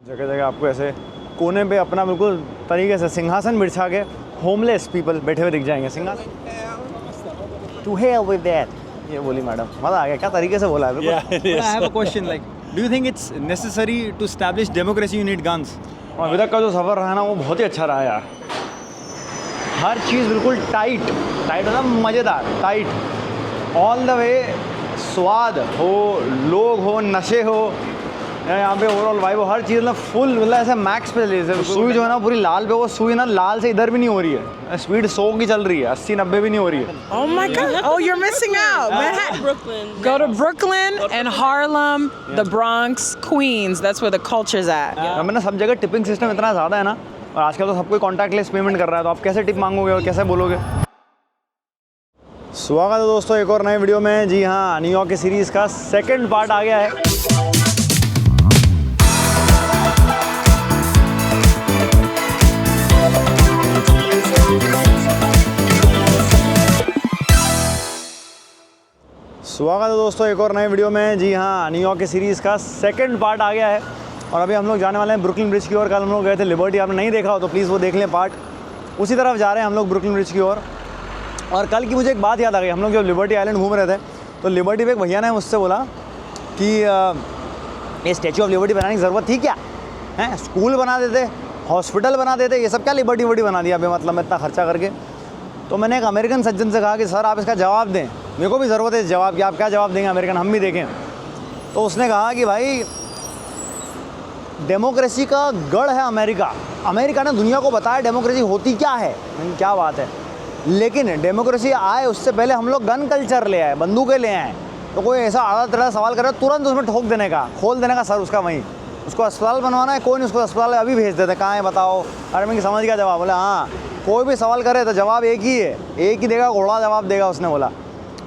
जगह जगह आपको ऐसे कोने पे अपना बिल्कुल तरीके से सिंहासन बिछा के होमलेस पीपल बैठे हुए दिख जाएंगे। सिंहासन टू हेल विद दैट, ये बोली मैडम, मज़ा आ गया। क्या तरीके से बोला है बिल्कुल। I have a question, like, do you think it's necessary to establish democracy you need guns? और अभी तक का जो सफ़र रहा ना वो बहुत ही अच्छा रहा यार। हर चीज़ बिल्कुल टाइट होना, मज़ेदार टाइट ऑल द वे। स्वाद हो, लोग हो, नशे हो, यहाँ पे ओवरऑल वाइब हो, हर चीज़ मतलब फुल, मतलब ऐसे मैक्स पे चली। सुई जो है ना पूरी लाल पे, वो सुई ना लाल से इधर भी नहीं हो रही है, स्पीड 100 की चल रही है, 80-90 भी नहीं हो रही है। Oh my God! Oh, you're missing out. Manhattan. Brooklyn. Go to Brooklyn and Harlem, the Bronx, Queens. That's where the culture's at. हमें ना सब जगह टिपिंग सिस्टम इतना ज़्यादा है ना, और आजकल तो सब कोई कॉन्टैक्टलेस पेमेंट कर रहा है, तो आप कैसे टिप मांगोगे और कैसे बोलोगे। स्वागत है दोस्तों एक और नए वीडियो में। जी हाँ, न्यूयॉर्क की सीरीज़ का सेकंड पार्ट आ गया है। स्वागत है दोस्तों एक और नए वीडियो में। जी हाँ, न्यूयॉर्क की सीरीज़ का सेकंड पार्ट आ गया है और अभी हम लोग जाने वाले हैं ब्रुकलिन ब्रिज की ओर। कल हम लोग गए थे लिबर्टी, आपने नहीं देखा हो तो प्लीज़ वो देख लें पार्ट। उसी तरफ जा रहे हैं हम लोग ब्रुकलिन ब्रिज की ओर। और कल की मुझे एक बात याद आ गई, हम लोग जब लिबर्टी आइलैंड घूम रहे थे तो लिबर्टी पे एक भैया ने मुझसे बोला कि ये स्टैचू ऑफ लिबर्टी बनाने की ज़रूरत थी क्या है, स्कूल बना देते, हॉस्पिटल बना देते, ये सब क्या लिबर्टी वर्टी बना दिया अभी, मतलब इतना खर्चा करके। तो मैंने एक अमेरिकन सज्जन से कहा कि सर आप इसका जवाब दें, मेरे को भी ज़रूरत है इस जवाब की, आप क्या जवाब देंगे अमेरिकन, हम भी देखें। तो उसने कहा कि भाई डेमोक्रेसी का गढ़ है अमेरिका, अमेरिका ने दुनिया को बताया डेमोक्रेसी होती क्या है। क्या बात है, लेकिन डेमोक्रेसी आए उससे पहले हम लोग गन कल्चर ले आए, बंदूकें ले आए। तो कोई ऐसा आधा टेढ़ा सवाल करे तुरंत उसमें ठोक देने का, खोल देने का सर उसका वहीं। उसको अस्पताल बनवाना है, कोई नहीं, उसको अस्पताल अभी भेज देते, कहाँ है बताओ। अरे मैं समझ गया जवाब, बोले हाँ कोई भी सवाल करे तो जवाब एक ही है, एक ही देगा, घोड़ा जवाब देगा। उसने बोला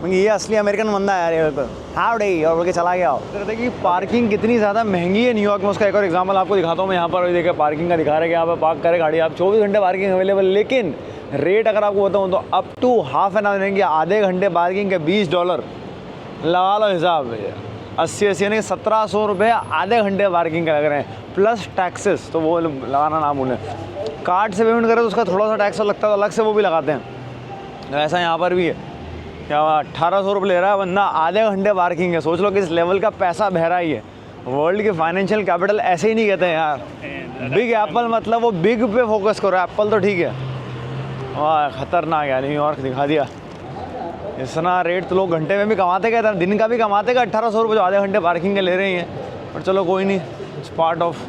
ये असली अमेरिकन बंदा है यार, ये हाउ डे और बोल के चला गया। कहते कि पार्किंग कितनी ज़्यादा महंगी है न्यूयॉर्क में, उसका एक और एग्जाम्पल आपको दिखाता हूँ मैं। यहाँ पर देखिए पार्किंग का दिखा रहे हैं कि यहाँ पर पार्क करे गाड़ी, आप 24 घंटे पार्किंग अवेलेबल, लेकिन रेट अगर आपको बताऊँ तो up to half an hour देंगे, आधे घंटे पार्किंग के $20 लगा लो हिसाब, 80 यानी 1700 रुपये आधे घंटे पार्किंग के लग रहे हैं, प्लस टैक्सेस। तो वो लगाना ना भूलें, कार्ड से पेमेंट करें तो उसका थोड़ा सा टैक्स लगता है, तो अलग से वो भी लगाते हैं। ऐसा यहाँ पर भी है, क्या 1800 रुपये ले रहा है बंदा, आधे घंटे पार्किंग है। सोच लो कि इस लेवल का पैसा बह रहा ही है। वर्ल्ड की फाइनेंशियल कैपिटल ऐसे ही नहीं कहते हैं यार। बिग एप्पल मतलब वो बिग पे फोकस करो, एप्पल तो ठीक है, वाह खतरनाक है न्यूयॉर्क, दिखा दिया। इतना रेट तो लोग घंटे में भी कमाते गए, दिन का भी कमाते गए, 1800 रुपये जो आधे घंटे पार्किंग के ले रहे हैं। पर चलो कोई नहीं, it's part of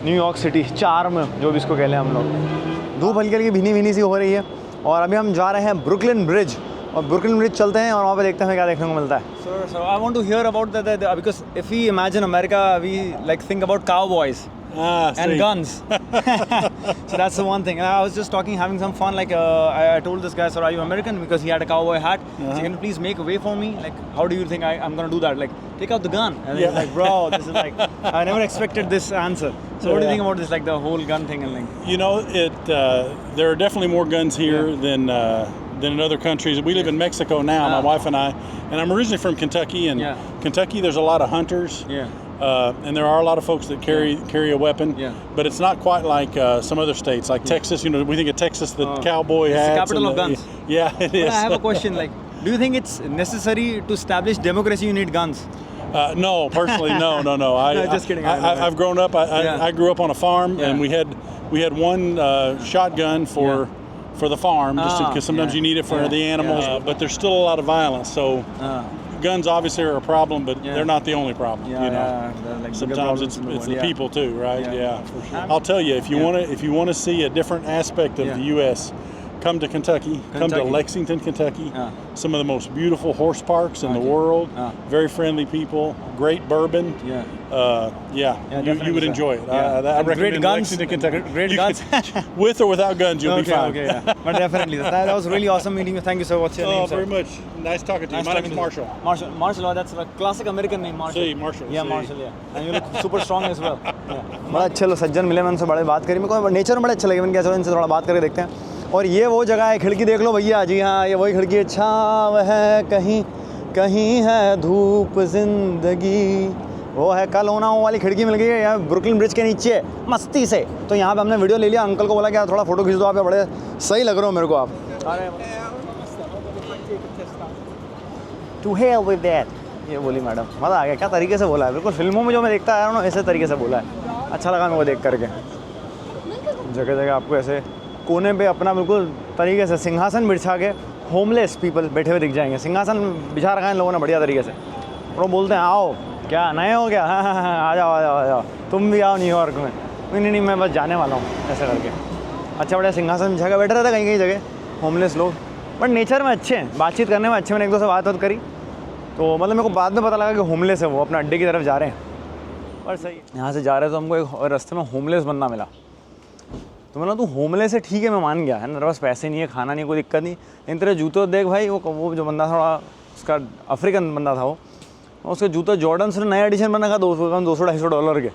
New York city, charm जो भी इसको कह लें हम लोग। धूप हल्की हल्की भीनी भीनी सी हो रही है और अभी हम जा रहे हैं ब्रुकलिन ब्रिज, और ब्रुकलिन ब्रिज चलते हैं और वहाँ पे देखते हैं क्या देखने को मिलता है। So I want to hear about that because if we imagine America, we like think about cowboys and guns. So that's the one thing. And I was just talking, having some fun. Like I told this guy, "Sir, are you American?" Because he had a cowboy hat. So can you please make a way for me? Like, how do you think I'm gonna do that? Like, take out the gun. And he's like, "Bro, this is like, I never expected this answer." So what do you think about this, like the whole gun thing and like? You know, there are definitely more guns here than in other countries. We live in Mexico now, my wife and I, and I'm originally from Kentucky. And Kentucky, there's a lot of hunters. And there are a lot of folks that carry a weapon. But it's not quite like some other states, like Texas. You know, we think of Texas, the cowboy hats. It's the capital of guns. Yeah, it is. But I have a question. Like, do you think it's necessary to establish democracy? You need guns? No, personally, no. No, just kidding. I've grown up. I grew up on a farm, and we had one shotgun for the farm, just because sometimes you need it for the animals. But there's still a lot of violence. So guns obviously are a problem, but they're not the only problem. You know, like sometimes it's the people too, right? For sure. I'll tell you, if you want to see a different aspect of the U.S., come to Kentucky. Come to Lexington, Kentucky. Some of the most beautiful horse parks in the world. Very friendly people. Great bourbon. You would enjoy it. I recommend guns, Lexington, Kentucky. Great guns. With or without guns, you'll be fine. Okay. But definitely, that was really awesome meeting you. Thank you so much. What's your name, sir? Very much. Nice talking to you. My name is Marshall. Marshall. Oh, that's a classic American name, Marshall. See, Marshall. Yeah, Marshall. Yeah, and you look super strong as well. बड़ा अच्छे लोग सज्जन मिले, मैं उनसे बड़े बात करी, मेरे को नेचर में बड़े अच्छे लगे। मैंने क्या इनसे थोड़ा बात करके देखते हैं। और ये वो जगह है, खिड़की देख लो भैया। जी हाँ, ये वही खिड़की है। छाँव है कहीं कहीं है धूप, जिंदगी वो है कल होना वो वाली खिड़की मिल गई है यहाँ ब्रुकलिन ब्रिज के नीचे मस्ती से। तो यहाँ पे हमने वीडियो ले लिया, अंकल को बोला कि यार थोड़ा फ़ोटो खींच दो, आप बड़े सही लग रहे हो मेरे को आप। अरे टू हेल विद दैट, ये बोली मैडम, मज़ा आ गया। क्या तरीके से बोला है, बिल्कुल फिल्मों में जो मैं देखता आया हूँ ना ऐसे तरीके से बोला है, अच्छा लगा मेरे को देख करके। जगह जगह आपको ऐसे कोने पे अपना बिल्कुल तरीके से सिंहासन बिछा के होमलेस पीपल बैठे हुए दिख जाएंगे। सिंहासन बिछा रखा है इन लोगों ने बढ़िया तरीके से, और वो बोलते हैं आओ, क्या नए हो क्या, हाँ हाँ हाँ आ जाओ आ जाओ आ जाओ, तुम भी आओ न्यूयॉर्क में। नहीं नहीं मैं बस जाने वाला हूँ, ऐसे करके अच्छा बढ़िया सिंहासन बिछा के बैठे रहते कहीं कहीं जगह होमलेस लोग, बट नेचर में अच्छे हैं, बातचीत करने में अच्छे। मैंने एक दो से बात करी तो मतलब मेरे को बाद में पता लगा कि होमलेस है वो, अपना अड्डे की तरफ जा रहे हैं। और सही यहाँ से जा रहे तो हमको एक रास्ते में होमलेस बंदा मिला, तो मैंने तू होमलेस है ठीक है, मैं मान गया है ना, मेरे पास पैसे नहीं है, खाना नहीं, कोई दिक्कत नहीं, इन तेरे जूते देख भाई। वो जो बंदा थोड़ा उसका अफ्रीकन बंदा था वो, उसके जूते जॉर्डन से नया एडिशन बना था $200-250 के।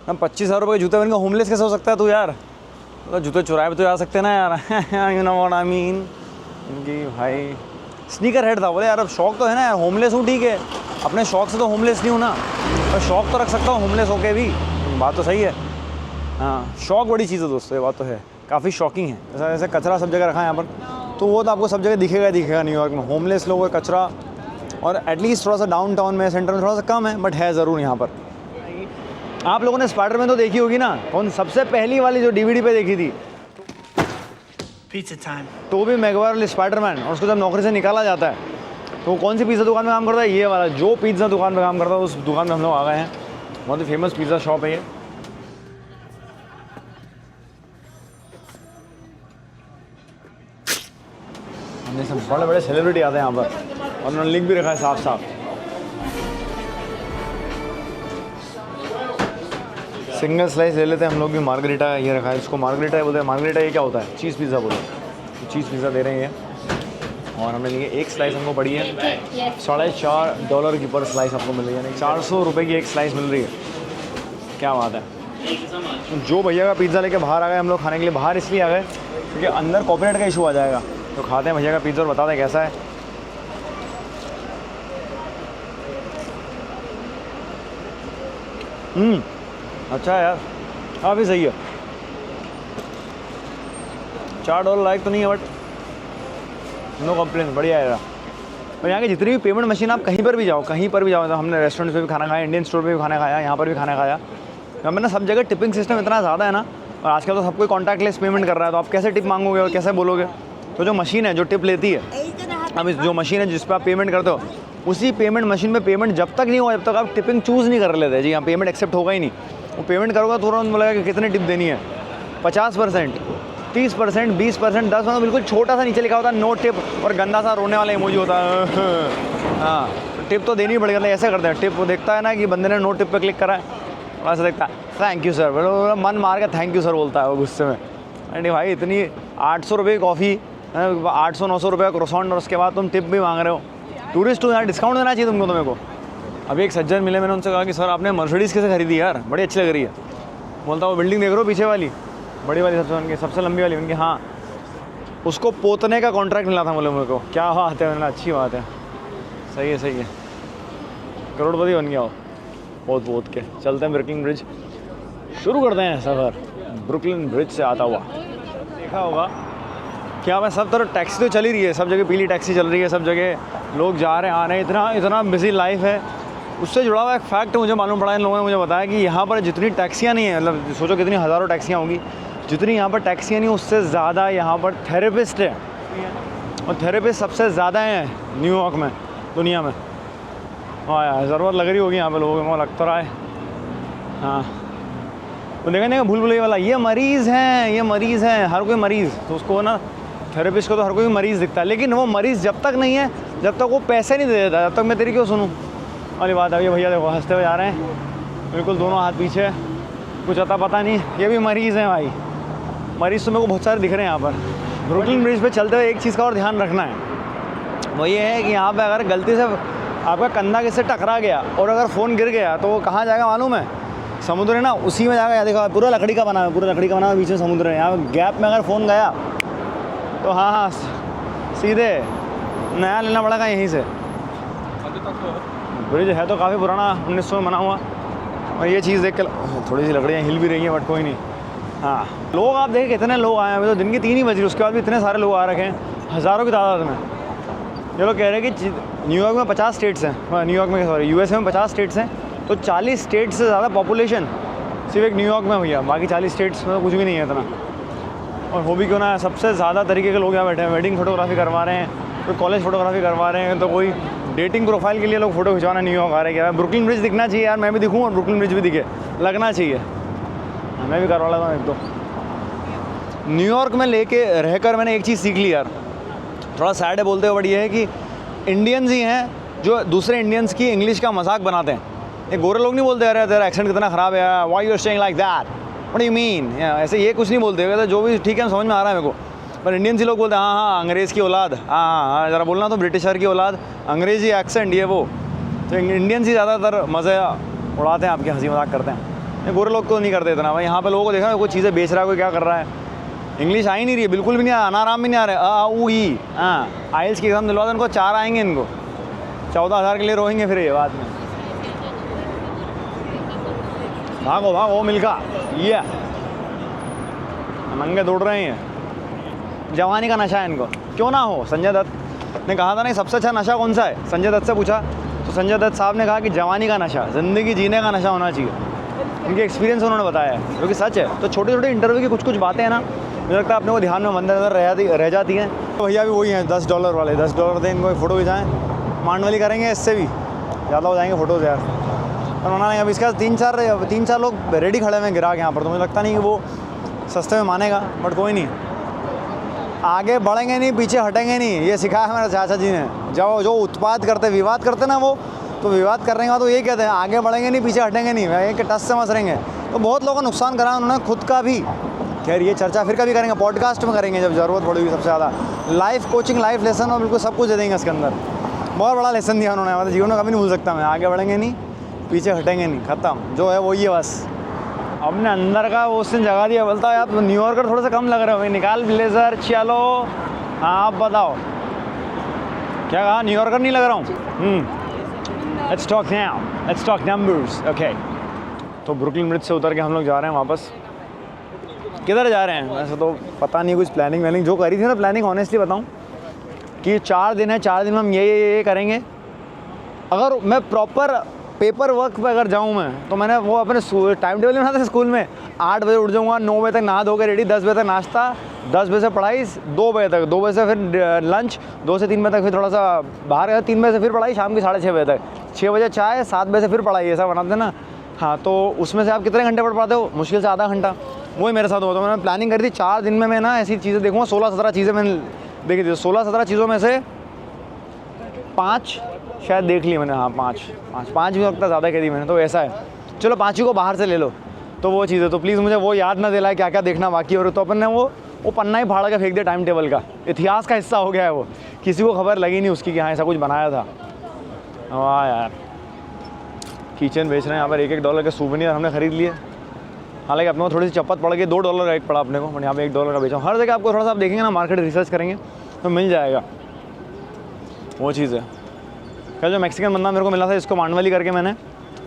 हम 25,000 रुपये के जूते बन के होमलेस कैसे हो सकता है तू यार, तो जूते चुराए भी तो जा सकते ना यार। You know what I mean, इनकी भाई स्नीकर हेड था। बोले यार अब शौक तो है ना यार, होमलेस हूँ ठीक है, अपने शौक से तो होमलेस नहीं हूँ ना, और शौक तो रख सकता हूँ होमलेस होके भी, बात तो सही है। हाँ शौक बड़ी चीज़ है दोस्तों, ये बात तो है, काफ़ी शॉकिंग है। जैसा जैसे कचरा सब जगह रखा है यहाँ पर, तो वो तो आपको सब जगह दिखेगा दिखेगा न्यूयॉर्क में, होमलेस लोगों का कचरा। और एटलीस्ट थोड़ा सा डाउनटाउन में, सेंटर में थोड़ा सा कम है, बट है ज़रूर यहाँ पर। आप लोगों ने स्पाइडरमैन तो देखी होगी ना, कौन सबसे पहली वाली जो DVD पे देखी थी, Pizza time. Toby Maguire Spiderman, और उसको जब नौकरी से निकाला जाता है तो वो कौन सी पिज़्ज़ा दुकान में काम करता है, ये वाला जो पिज़्ज़ा दुकान में काम करता है, उस दुकान में हम लोग आ गए हैं। बहुत ही फेमस पिज़्ज़ा शॉप है ये। हमने सब बड़े बड़े सेलिब्रिटी आते हैं यहाँ पर, और उन्होंने लिख भी रखा है साफ साफ। सिंगल स्लाइस ले लेते हैं हम लोग भी। मार्गरीटा ये रखा है, इसको मार्गरीटा बोलते हैं। मार्गरीटा ये क्या होता है, चीज़ पिज़्ज़ा बोलते हैं। चीज़ पिज़्ज़ा दे रहे हैं, और हमने लिए एक स्लाइस हमको पड़ी है $4.5 की पर स्लाइस आपको मिल रही है, यानी 400 रुपये की एक स्लाइस मिल रही है। क्या बात है। जो भैया का पिज़्ज़ा लेके बाहर आ गए हम लोग खाने के लिए। बाहर इसलिए आ गए क्योंकि अंदर कॉपीराइट का इशू आ जाएगा, तो खाते हैं भैया का पिज़्ज़ा और बताते हैं कैसा है। अच्छा है यार, काफ़ी सही है। $4 लायक तो नहीं है, बट नो कंप्लेन, बढ़िया है यार। और यहाँ की जितनी भी पेमेंट मशीन, आप कहीं पर भी जाओ, कहीं पर भी जाओ, तो हमने रेस्टोरेंट पे भी खाना खाया, इंडियन स्टोर पे भी खाना खाया, यहाँ पर भी खाना खाया। हमें ना सब जगह टिपिंग सिस्टम इतना ज़्यादा है ना, और आजकल तो सब कोई कॉन्टैक्टलेस पेमेंट कर रहा है, तो आप कैसे टिप मांगोगे और कैसे बोलोगे। तो जो मशीन है जो टिप लेती है, अब जो मशीन है जिस पर आप पेमेंट करते हो, उसी पेमेंट मशीन में पेमेंट जब तक नहीं हुआ, जब तक आप टिपिंग चूज़ नहीं कर लेते, जी हाँ पेमेंट एक्सेप्ट होगा ही नहीं। वो पेमेंट करोगे तुरंत बोलेगा कि कितनी टिप देनी है, 50%, 30%, 20%, 10%, बिल्कुल छोटा सा नीचे लिखा होता है नो टिप, और गंदा सा रोने वाला इमोजी होता है। हाँ टिप तो देनी पड़ेगा, ऐसे करते हैं। टिप वो देखता है ना कि बंदे ने नो टिप पे क्लिक करा है, वैसे देखता है थैंक यू सर, बोलो मन मार के थैंक यू सर बोलता है वो गुस्से में। अरे भाई इतनी 800 रुपये की कॉफ़ी, 800-900 रुपये का क्रोसॉन्ट, और उसके बाद तुम टिप भी मांग रहे हो। टूरिस्ट हो यार, डिस्काउंट देना चाहिए तुमको। तो मेरे को अभी एक सज्जन मिले, मैंने उनसे कहा कि सर आपने मर्सिडीज़ कैसे खरीदी यार, बड़ी अच्छी लग रही है। बोलता वो बिल्डिंग देख रहे हो पीछे वाली, बड़ी वाली, सबसे लंबी वाली उनकी, हाँ उसको पोतने का कॉन्ट्रैक्ट मिला था बोले मेरे को। क्या बात है, अच्छी बात है, सही है सही है, करोड़पति बन गया हो पोत के। चलते हैं ब्रुकलिन ब्रिज, शुरू करते हैं सफ़र ब्रुकलिन ब्रिज से आता हुआ। देखा होगा क्या मैं, सब तरफ टैक्सी तो चल ही रही है, सब जगह पीली टैक्सी चल रही है, सब जगह लोग जा रहे हैं आ रहे हैं, इतना बिजी लाइफ है। उससे जुड़ा हुआ एक फैक्ट मुझे मालूम पड़ा, इन लोगों ने मुझे बताया कि यहाँ पर जितनी टैक्सियाँ नहीं हैं, मतलब सोचो कितनी हज़ारों टैक्सियाँ होंगी, जितनी यहाँ पर टैक्सियाँ नहीं उससे ज़्यादा यहाँ पर थेरेपिस्ट है, और थेरेपिस्ट सबसे ज़्यादा हैं न्यूयॉर्क में, दुनिया में। हाँ यार ज़रूरत लग रही होगी यहाँ पे लोगों को, लग तो रहा है। हाँ तो देखा नहीं भूल भुलैया वाला, ये मरीज़ हैं, ये मरीज़ हैं, हर कोई मरीज़, तो उसको ना थेरेपिस्ट को तो हर कोई मरीज़ दिखता है, लेकिन वो मरीज़ जब तक नहीं है, जब तक वो पैसे नहीं दे देता, जब तक मैं तेरी क्यों सुनूँ वाली बात है। ये भैया देखो हंसते हुए जा रहे हैं, बिल्कुल दोनों हाथ पीछे, कुछ अता पता नहीं, ये भी मरीज़ हैं भाई। मरीज़ तो मेरे को बहुत सारे दिख रहे हैं यहाँ पर। ब्रुकलिन ब्रिज पे चलते हुए एक चीज़ का और ध्यान रखना है, वो ये है कि यहाँ पे अगर गलती से आपका कंधा किससे टकरा गया और अगर फ़ोन गिर गया तो वो कहाँ जाएगा मालूम है, समुद्र है ना, उसी में जाएगा। देखो पूरा लकड़ी का बना है, पूरा लकड़ी का बना है, बीच में समुद्र है। यहाँ गैप में अगर फ़ोन गया तो हाँ सीधे नया लेना पड़ेगा यहीं से। ब्रिज है तो काफ़ी पुराना, 1900 में बना हुआ, और ये चीज़ देख के थोड़ी सी लकड़ियाँ हिल भी रही हैं, बट कोई नहीं। हाँ, लोग आप देखें कितने लोग आए हैं, अभी तो दिन की 3 ही बज रही, उसके बाद भी इतने सारे लोग आ रखे हैं, हज़ारों की तादाद में। ये लोग कह रहे हैं कि न्यूयॉर्क में 50 स्टेट्स हैं, न्यूयॉर्क में सॉरी यूएसए में 50 स्टेट्स हैं, तो 40 स्टेट से ज़्यादा पॉपुलेशन सिर्फ एक न्यूयॉर्क में हुई है, बाकी 40 स्टेट्स में तो कुछ भी नहीं है इतना। और वो भी क्यों ना, सबसे ज़्यादा तरीके के लोग यहाँ बैठे हैं, वेडिंग फोटोग्राफी करवा रहे हैं, कोई कॉलेज फोटोग्राफी करवा रहे हैं, तो कोई डेटिंग प्रोफाइल के लिए लोग फोटो खिंचवाना न्यूयॉर्क आ रहे हैं। ब्रुकलिन ब्रिज दिखना चाहिए यार, मैं भी दिखूँ और ब्रुकलिन ब्रिज भी दिखे, लगना चाहिए। मैं भी करवा लेता हूँ एक दो। न्यूयॉर्क में लेके रहकर मैंने एक चीज़ सीख ली यार, थोड़ा सैड है बोलते हुए, बट ये है कि इंडियंस ही हैं जो दूसरे इंडियंस की इंग्लिश का मजाक बनाते हैं। ये गोरे लोग नहीं बोलते अरे तेरा एक्सेंट कितना ख़राब है, why you are saying like that, what you mean, ऐसे ये कुछ नहीं बोलते, कहते जो भी ठीक है समझ में आ रहा है मेरे को। पर इंडियंस ही लोग बोलते हैं हाँ हाँ अंग्रेज़ की औलाद, हाँ हाँ ज़रा बोलना तो ब्रिटिशर की औलाद, अंग्रेज़ी एक्सेंट ये वो। तो इंडियंस ही ज़्यादातर मज़े उड़ाते हैं, आपके हंसी मजाक करते हैं। ये गोरे लोग को नहीं करते इतना। भाई यहाँ पे लोगों को देखा कोई चीज़ें बेच रहा है, कोई क्या कर रहा है, इंग्लिश आ ही नहीं रही है, बिल्कुल भी नहीं, अनाराम भी नहीं आ रहे, ऊ ई। हाँ, आइल्स की एग्ज़ाम दिलवा दो इनको, 4 आएंगे इनको, 14,000 के लिए रोएंगे फिर ये बाद में। भागो भागो मिल्खा, ये नंगे दौड़ रहे हैं, जवानी का नशा है इनको, क्यों ना हो। संजय दत्त ने कहा था ना सबसे अच्छा नशा कौन सा है, संजय दत्त से पूछा तो संजय दत्त साहब ने कहा कि जवानी का नशा, ज़िंदगी जीने का नशा होना चाहिए। इनके एक्सपीरियंस उन्होंने बताया है, क्योंकि सच है। तो छोटे छोटे इंटरव्यू की कुछ बातें हैं ना, मुझे लगता है अपने को ध्यान में मद्देनजर रह जाती हैं। तो भैया भी वही हैं $10 वाले, $10 दें इनको, फ़ोटो खिंचाएँ, मांडवाली करेंगे, इससे भी ज़्यादा हो जाएंगे फ़ोटोज़ यार। और उन्होंने अभी इसका 3-4 लोग रेडी खड़े हुए हैं ग्राहक यहाँ पर, तो मुझे लगता नहीं कि वो सस्ते में मानेगा, बट कोई नहीं, आगे बढ़ेंगे नहीं, पीछे हटेंगे नहीं। ये सिखाया है मेरे चाचा जी ने। जो उत्पाद करते, विवाद करते ना वो, तो विवाद करने के बाद तो ये कहते हैं आगे बढ़ेंगे नहीं, पीछे हटेंगे नहीं, भाई एक टस से मस रहेंगे। तो बहुत लोगों को नुकसान करा उन्होंने, खुद का भी। खैर ये चर्चा फिर कभी करेंगे, पॉडकास्ट में करेंगे जब ज़रूरत पड़ेगी सबसे ज़्यादा। लाइफ कोचिंग, लाइफ लेसन और बिल्कुल सब कुछ दे देंगे इसके अंदर। बहुत बड़ा लेसन दिया उन्होंने, मतलब जीवन में कभी नहीं भूल सकता मैं। आगे बढ़ेंगे नहीं, पीछे हटेंगे नहीं, ख़त्म, जो है वही है बस। अपने अंदर का वो उसने जगा दिया। बोलता है आप न्यूयॉर्कर थोड़ा सा कम लग रहे हो भाई, निकाल ब्लेजर, चलो। हाँ आप बताओ क्या कहा, न्यूयॉर्कर नहीं लग रहा हूँ। Let's talk now, let's talk numbers, okay. तो ब्रुकलिन ब्रिज से उतर के हम लोग जा रहे हैं वापस। किधर जा रहे हैं वैसे तो पता नहीं, कुछ प्लानिंग व्लानिंग जो करी थी ना, प्लानिंग ऑनेस्टली बताऊँ कि 4 दिन है, 4 दिन में हम ये करेंगे। अगर मैं प्रॉपर पेपर वर्क पे अगर जाऊँ मैं, तो मैंने वो अपने टाइम टेबल बना था स्कूल में, 8 बजे उठ जाऊँगा, 9 बजे तक नहा धो के रेडी, 10 बजे तक नाश्ता, 10 बजे से पढ़ाई, 2 बजे तक, 2 बजे से फिर लंच, 2 से 3 बजे तक फिर थोड़ा सा बाहर गया, 3 बजे से फिर पढ़ाई, शाम की 6:30 बजे तक, 6 बजे चाय, 7 बजे से फिर पढ़ाई, ऐसा बनाते ना। हाँ, तो उसमें से आप कितने घंटे पढ़ पाते हो, मुश्किल से आधा घंटा। वही मेरे साथ हुआ। तो मैंने प्लानिंग करी थी 4 दिन में मैं ना ऐसी चीज़ें देखूँगा, 16-17 चीज़ें मैंने देखी थी। 16-17 चीज़ों में से 5 शायद देख ली मैंने। हाँ 5 भी लगता ज़्यादा कह दी मैंने, तो ऐसा है। चलो 5 ही को बाहर से ले लो, तो वो चीज़ है। तो प्लीज़ मुझे वो याद ना दिलाए क्या क्या देखना बाकी हो रहा। तो अपन ने वो पन्ना ही फाड़ के फेंक दिया टाइम टेबल का, इतिहास का हिस्सा हो गया है वो, किसी को खबर लगी नहीं उसकी कि हाँ ऐसा कुछ बनाया था। वाह यार, किचन बेच रहे हैं यहाँ पर, $1 के सूवेनियर हमने ख़रीद लिए। हालांकि अपने को थोड़ी सी चप्पत पड़ गई, $2 का एक पड़ा अपने को, बट यहाँ पे $1 का बेचा हूँ। हर जगह आपको थोड़ा सा आप देखेंगे ना, मार्केट रिसर्च करेंगे तो मिल जाएगा, वो चीज़ है। कल जो मैक्सिकन बंदा मेरे को मिला था, इसको मांडवाली करके मैंने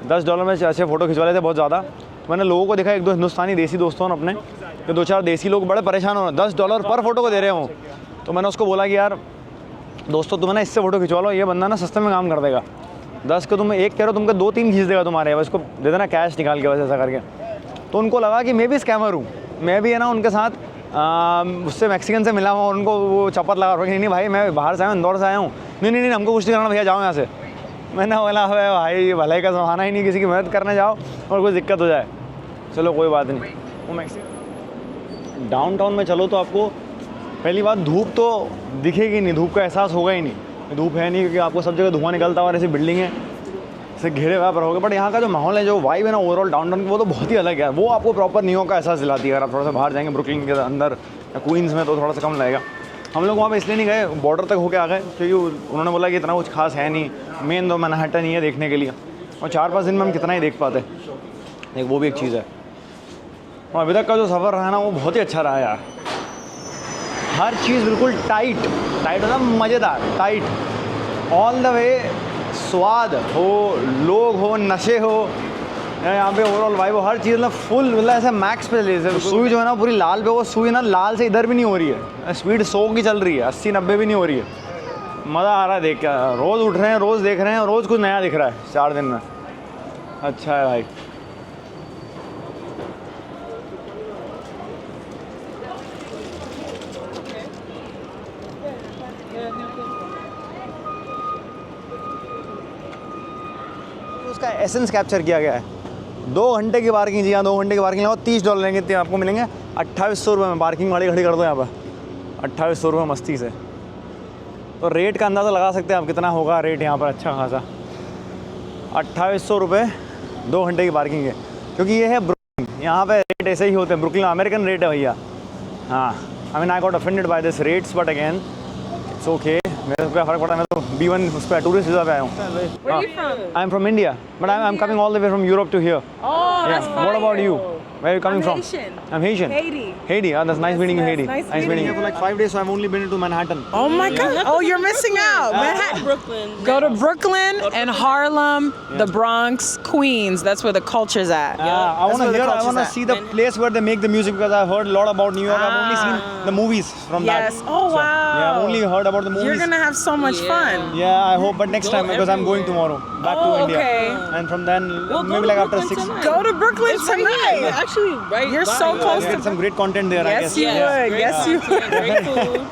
$10 में ऐसे फ़ोटो खिंचवा लेते बहुत ज़्यादा। मैंने लोगों को देखा, 1-2 हिंदुस्तानी देसी दोस्तों ने अपने, तो 2-4 देसी लोग बड़े परेशान हो रहे, $10 पर फ़ोटो को दे रहे हों। तो मैंने उसको बोला कि यार दोस्तों तुम्हें ना इससे फ़ोटो खिंचवा लो, ये बंदा ना सस्ते में काम कर देगा। 10 के तुम एक कह रहे हो, तुमको 2-3 खींच देगा तुम्हारे, बस इसको दे देना कैश निकाल के, बस ऐसा करके। तो उनको लगा कि मैं भी स्कैमर हूँ, मैं भी है ना उनके साथ उससे मैक्सिकन से मिला हुआ, उनको वो चपत लगा रहा, नहीं भाई मैं बाहर से आया हूँ, इंदौर से आया हूँ, नहीं हमको कुछ नहीं करना भैया, जाओ यहाँ से। मैंने बोला भाई भलाई का ज़माना ही नहीं, किसी की मदद करने जाओ और कोई दिक्कत हो जाए, चलो कोई बात नहीं। वो मैक्सिकन डाउनटाउन में चलो तो आपको पहली बात धूप तो दिखेगी नहीं, धूप का एहसास होगा ही नहीं, धूप है नहीं, क्योंकि आपको सब जगह धुआं निकलता हुआ, ऐसी बिल्डिंग है, से घिरे हुए आप रहोगे। बट यहाँ का जो माहौल है, जो वाइब है ना ओवरऑल डाउनटाउन की, वो तो बहुत ही अलग है। वो आपको प्रॉपर न्यूयॉर्क का एहसास दिलाती है। अगर आप थोड़ा सा बाहर जाएंगे ब्रुकलिन के अंदर या क्वींस में, तो थोड़ा सा कम लगेगा। हम लोग वहाँ पे इसलिए नहीं गए, बॉर्डर तक होके आ गए, क्योंकि उन्होंने बोला कि इतना कुछ खास है नहीं, मेन तो मैनहट्टन ही है देखने के लिए, और 4-5 दिन में हम कितना ही देख पाते, एक वो भी एक चीज़ है। और अभी तक का जो सफ़र रहा ना, वो बहुत ही अच्छा रहा यार। हर चीज़ बिल्कुल टाइट होता, मज़ेदार, टाइट ऑल द वे। स्वाद हो, लोग हो, नशे हो, यहाँ पे ओवरऑल वाइब हर चीज़ मतलब फुल मतलब ऐसे मैक्स पे चली है। सुई जो है ना पूरी लाल पे, वो सुई ना लाल से इधर भी नहीं हो रही है, स्पीड 100 की चल रही है, 80-90 भी नहीं हो रही है। मज़ा आ रहा है देख के, रोज़ उठ रहे हैं, रोज़ देख रहे हैं, रोज़ कुछ नया दिख रहा है 4 दिन में। अच्छा है भाई। उसका एसेंस कैप्चर किया गया है। 2 घंटे की पार्किंग जी हाँ, 2 घंटे की पार्किंग लगाओ, $30 लेंगे, इतने आपको मिलेंगे 2800 रुपये में। पार्किंग गाड़ी खड़ी कर दो यहाँ पर 2800 रुपये मस्ती से। तो रेट का अंदाज़ा लगा सकते हैं आप कितना होगा रेट यहाँ पर अच्छा खासा। 2800 रुपये 2 घंटे की पार्किंग है, क्योंकि ये है ब्रुकलिन, यहाँ पे रेट ऐसे ही होते हैं। ब्रुकलिन अमेरिकन रेट है भैया। हाँ, I mean I got offended by this rates, but again it's okay. मेरे को क्या फ़र्क पड़ा, मैं तो B1 उस पर टूरिस्ट वीज़ा पे आया हूँ। Where are you from? I am from India, but I am coming all the way from Europe to here. Oh, that's fine. What about you? Where are you coming I'm from? Haitian. I'm Haitian. Haiti. Haiti. Oh, that's nice meeting you, Haiti. Nice meeting meeting you. you. For like 5 days, so I've only been to Manhattan. Oh my God! Oh, you're missing out. Manhattan. Brooklyn. Go to Brooklyn and Harlem, the Bronx, Queens. That's where the culture's at. I That's want to where the hear. I culture's want to at. see the place where they make the music, because I've heard a lot about New York. I've only seen the movies from that. Yes. Oh So, wow. Yeah, I've only heard about the movies. You're gonna have so much fun. Yeah, I hope. But next Go time, because I'm going everywhere. tomorrow back to Oh, India. okay. And from then, Well, go maybe to like after Brooklyn 6. tonight. Go to Brooklyn It's right here. tonight. You're actually right. You're by so it. close Get to. some great content there, I Yes, guess. you would. Great Yes, you content, would. Great food.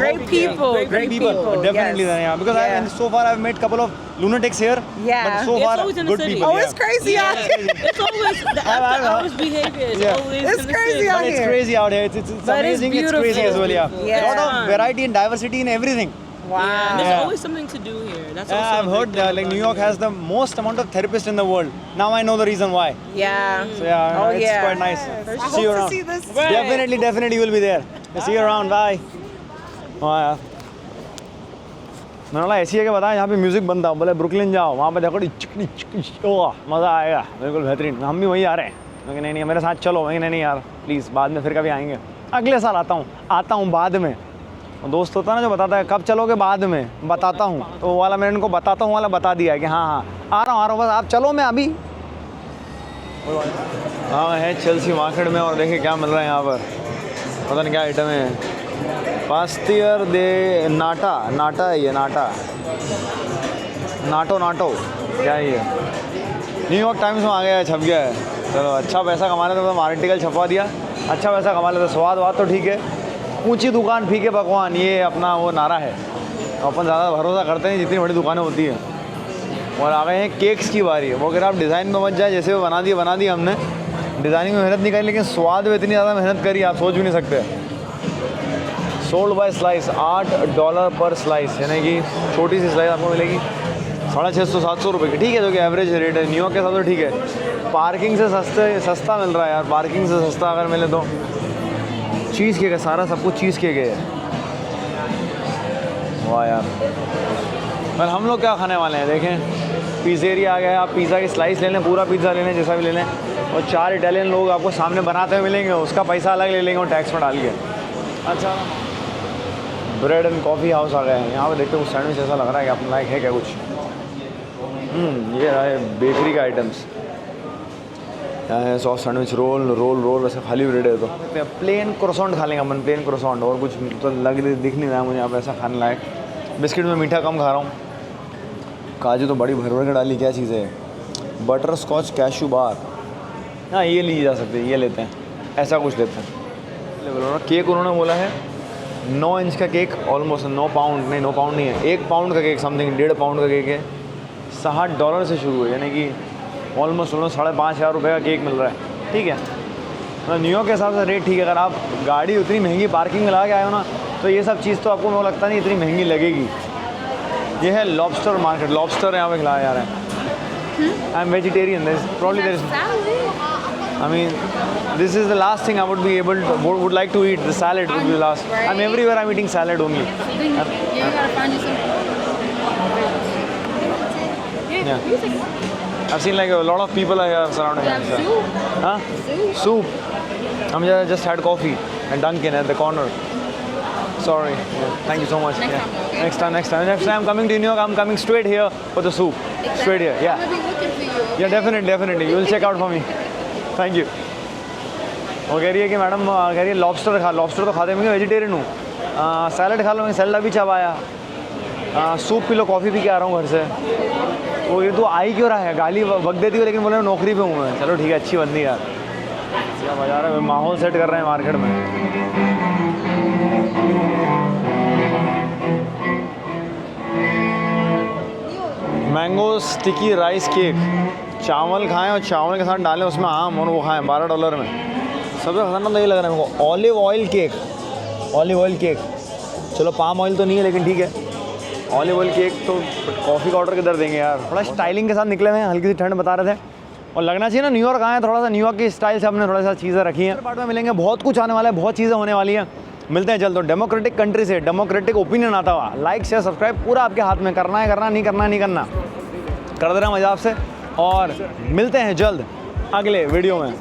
Great people. Great Great people. Definitely Yes. there, yeah. Because Yeah. and so far I've met couple of lunatics here. Yeah. But so It's far always in the good city. people. Oh, it's yeah. crazy out here. It's always the after hours behavior is Yeah. always It's in the crazy city. out But it's here. crazy out here. It's But it's amazing. It's crazy beautiful. as well. Yeah. Yeah. A lot of variety and diversity in everything. Wow. And there's Yeah. always something to do here. That's Yeah, also I've heard like New York has the most amount of therapists in the world. Now I know the reason why. Yeah. So yeah, Oh, it's yeah. quite nice. I See hope you to around. see this. Definitely you will be there. See you around. Bye. हाँ यार, मैंने बोला ऐसी है कि बताया यहाँ पे म्यूजिक बनता है, बोले ब्रुकलिन जाओ, वहाँ पे देखो मज़ा आएगा, बिल्कुल बेहतरीन। हम भी वही आ रहे हैं। मैं नहीं मेरे साथ चलो। मैं नहीं यार प्लीज़, बाद में फिर कभी आएंगे, अगले साल आता हूँ बाद में। दोस्त होता है ना जो बताता है कब चलोगे, बाद में बताता हूँ, तो वो वाला मैंने इनको बताता हूँ वाला बता दिया है कि हाँ आ रहा हूँ बस आप चलो, मैं अभी। हाँ है चेल्सी मार्केट में, और देखिए क्या मिल रहा है यहाँ पर, पता नहीं क्या आइटम है। पास्तियर दे नाटा है ये, नाटो क्या है ये। न्यूयॉर्क टाइम्स में आ गया है, छप गया है। चलो अच्छा पैसा कमा लेते, तो आर्टिकल छपवा दिया, अच्छा पैसा कमा लेते। स्वाद वाद तो ठीक है, ऊंची दुकान फीके पकवान, ये अपना वो नारा है। अपन ज़्यादा भरोसा करते नहीं जितनी बड़ी दुकानें होती हैं। और आ गए हैं केक्स की बारी। वो अगर आप डिज़ाइन में बच जाए, जैसे वो बना दिया हमने, डिज़ाइनिंग में मेहनत नहीं करी, लेकिन स्वाद में इतनी ज़्यादा मेहनत करी आप सोच भी नहीं सकते। सोल्ड बाय स्लाइस, $8 पर स्लाइस, यानी कि छोटी सी स्लाइस आपको मिलेगी 650-700 रुपये की। ठीक है, जो कि एवरेज रेट है न्यूयॉर्क के साथ, तो ठीक है। पार्किंग से सस्ता मिल रहा है यार, पार्किंग से सस्ता अगर मिले तो। चीज़ केक है, सारा सब कुछ चीज़ केक है। वाह यार। पर हम लोग क्या खाने वाले हैं देखें, पिज़्ज़ेरिया आ गया। आप पिज़्ज़ा की स्लाइस ले लें, पूरा पिज़्ज़ा ले लें, जैसा भी ले लें। और 4 इटालियन लोग आपको सामने बनाते हुए मिलेंगे, उसका पैसा अलग ले लेंगे और टैक्स में डाल के। अच्छा, ब्रेड एंड कॉफ़ी हाउस आ गए हैं। यहाँ पे देखते कुछ सैंडविच ऐसा लग रहा है कि अपने लायक है क्या कुछ। ये है बेकरी का आइटम्स, यहाँ है सॉफ्ट सैंडविच, रोल वैसे खाली ब्रेड है। तो प्लेन क्रोसॉन्ट खा लेंगे अपन, प्लेन क्रोसॉन्ट, और कुछ तो दिख नहीं रहा है मुझे यहाँ पे ऐसा खाने लायक। बिस्किट में मीठा कम खा रहा हूँ। काजू तो बड़ी भर के डाली, क्या चीज़ है। बटर स्कॉच कैशू बार, हाँ ये ली जा सकती है, ये लेते हैं, ऐसा कुछ लेते हैं। केक उन्होंने बोला है 9 इंच का केक, ऑलमोस्ट 9 पाउंड नहीं है, 1 पाउंड का केक, समथिंग 1.5 पाउंड का केक है। $60 से शुरू है, यानी कि ऑलमोस्ट $5,500 रुपये का केक मिल रहा है। ठीक है, मतलब न्यूयॉर्क के हिसाब से रेट ठीक है। अगर आप गाड़ी उतनी महंगी पार्किंग में लगा के आए हो ना, तो ये सब चीज़ तो आपको मुझे लगता नहीं इतनी महंगी लगेगी। ये है लॉबस्टर मार्केट, लॉबस्टर यहाँ पे खिलाया जा रहा है। I am vegetarian, I mean, this is the last thing I would be able to, would like to eat. The salad would be the last. Right. I'm everywhere. I'm eating salad only. Then you gotta find you some. Yeah. I've seen like a lot of people are here surrounding us. Soup. Huh? Soup. Just had coffee and Dunkin' at the corner. Sorry. Yeah. Thank you so much. Next Yeah. time, okay? Next time. Next time I'm coming to New York, I'm coming straight here for the soup. Exactly. Straight here. I'm Yeah. gonna be looking for you. या definitely you will check out for me, thank you. वो कह रही है कि madam कह रही है lobster खा, लॉबस्टर तो खाते मैं वेजिटेरियन हूँ, सैलड खा लो, सैलड अभी चबाया, soup P low, coffee P के आ रहा हूँ घर से। वो ये तो आई क्यों रहा है, गाली बक देती हो लेकिन बोले नौकरी पे हूँ मैं। चलो ठीक है, अच्छी बंदी यार, क्या मजा आ रहा है, माहौल सेट कर रहे हैं मार्केट में। मैंगो स्टिकी राइस केक, चावल खाएं और चावल के साथ डालें उसमें आम और वो खाएं $12 में। सबसे खतरनाक तो ये लग रहा है मेरे को, ऑलिव ऑयल केक। चलो पाम ऑयल तो नहीं है लेकिन ठीक है, ऑलिव ऑयल केक। तो कॉफ़ी का ऑर्डर किधर देंगे यार, थोड़ा स्टाइलिंग के साथ निकले हुए हैं, हल्की सी ठंड बता रहे थे और लगना चाहिए ना न्यूयॉर्क आए, थोड़ा सा न्यूयॉर्क की स्टाइल से हमने थोड़ा सा चीज़ें रखी हैं। पार्ट में मिलेंगे, बहुत कुछ आने वाला है, बहुत चीज़ें होने वाली हैं, मिलते हैं जल्द। तो डेमोक्रेटिक कंट्री से डेमोक्रेटिक ओपिनियन आता हुआ, लाइक शेयर सब्सक्राइब पूरा आपके हाथ में, करना है करना, नहीं करना कर दे रहा हूँ मज़ा आपसे, और मिलते हैं जल्द अगले वीडियो में।